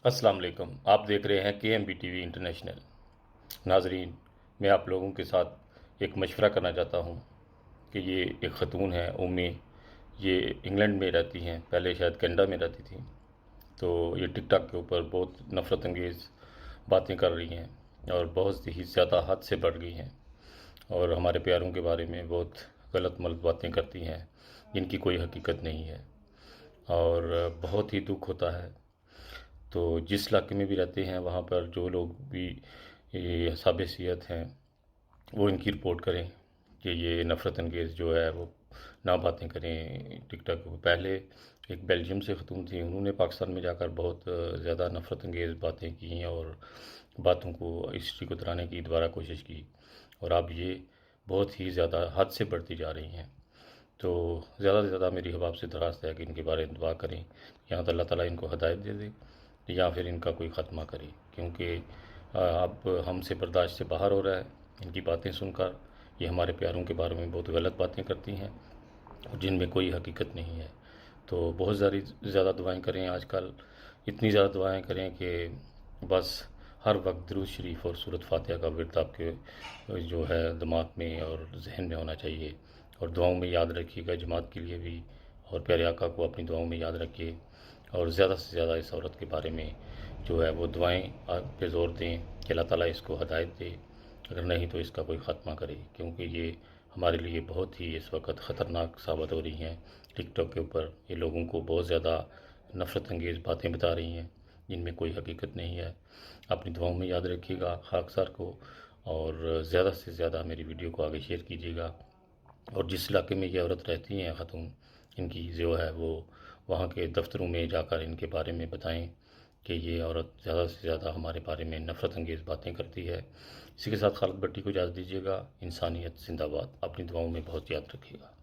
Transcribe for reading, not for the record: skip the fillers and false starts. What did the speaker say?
अस्सलाम वालेकुम। आप देख रहे हैं KMBTV इंटरनेशनल। नाजरीन, मैं आप लोगों के साथ एक मशवरा करना चाहता हूँ कि ये एक ख़तून है उम्मी। ये इंग्लैंड में रहती हैं, पहले शायद कनाडा में रहती थी। तो ये टिकटॉक के ऊपर बहुत नफ़रत अंगेज़ बातें कर रही हैं और बहुत ही ज़्यादा हद से बढ़ गई हैं, और हमारे प्यारों के बारे में बहुत गलत मलत बातें करती हैं जिनकी कोई हकीकत नहीं है। और बहुत ही दुख होता है। तो जिस इलाके में भी रहते हैं वहाँ पर जो लोग भी ये हिसाब सियत हैं वो इनकी रिपोर्ट करें कि ये नफ़रत अंगेज़ जो है वो ना बातें करें टिकटॉक पे। पहले एक बेल्जियम से ख़तून थी, उन्होंने पाकिस्तान में जाकर बहुत ज़्यादा नफ़रत अंगेज़ बातें की और बातों को हिस्ट्री को दराने की दोबारा कोशिश की, और अब ये बहुत ही ज़्यादा हद से बढ़ती जा रही हैं। तो ज़्यादा से ज़्यादा मेरी अब आपसे दरख्वास्त है कि इनके बारे में दुआ करें, यहाँ तो अल्लाह ताला इनको हदायत दे दे या फिर इनका कोई ख़त्मा करे, क्योंकि अब हमसे बर्दाश्त से बाहर हो रहा है इनकी बातें सुनकर। ये हमारे प्यारों के बारे में बहुत गलत बातें करती हैं और जिनमें कोई हकीकत नहीं है। तो बहुत ज़्यादा दुआएं करें, आजकल इतनी ज़्यादा दुआएं करें कि बस हर वक्त दुरूद शरीफ और सूरत फातिहा का विर्द आपके जो है दिमाग में और जहन में होना चाहिए। और दुआओं में याद रखिएगा जमात के लिए भी, और प्यारे आका को अपनी दुआओं में याद रखिए, और ज़्यादा से ज़्यादा इस औरत के बारे में जो है वो दुआएं आप पे ज़ोर दें कि अल्लाह ताला इसको हदायत दे, अगर नहीं तो इसका कोई ख़त्मा करे, क्योंकि ये हमारे लिए बहुत ही इस वक्त ख़तरनाक साबित हो रही हैं। टिकटॉक के ऊपर ये लोगों को बहुत ज़्यादा नफ़रत अंगेज़ बातें बता रही हैं जिनमें कोई हकीकत नहीं है। अपनी दुआओं में याद रखिएगा खाकसार को, और ज़्यादा से ज़्यादा मेरी वीडियो को आगे शेयर कीजिएगा। और जिस इलाके में ये औरत रहती हैं ख़ातून, इनकी जो है वो वहाँ के दफ्तरों में जाकर इनके बारे में बताएं कि ये औरत ज़्यादा से ज़्यादा हमारे बारे में नफ़रत अंगेज़ बातें करती है। इसी के साथ खालिद भट्टी को इजाज़त दीजिएगा। इंसानियत जिंदाबाद। अपनी दुआओं में बहुत याद रखिएगा।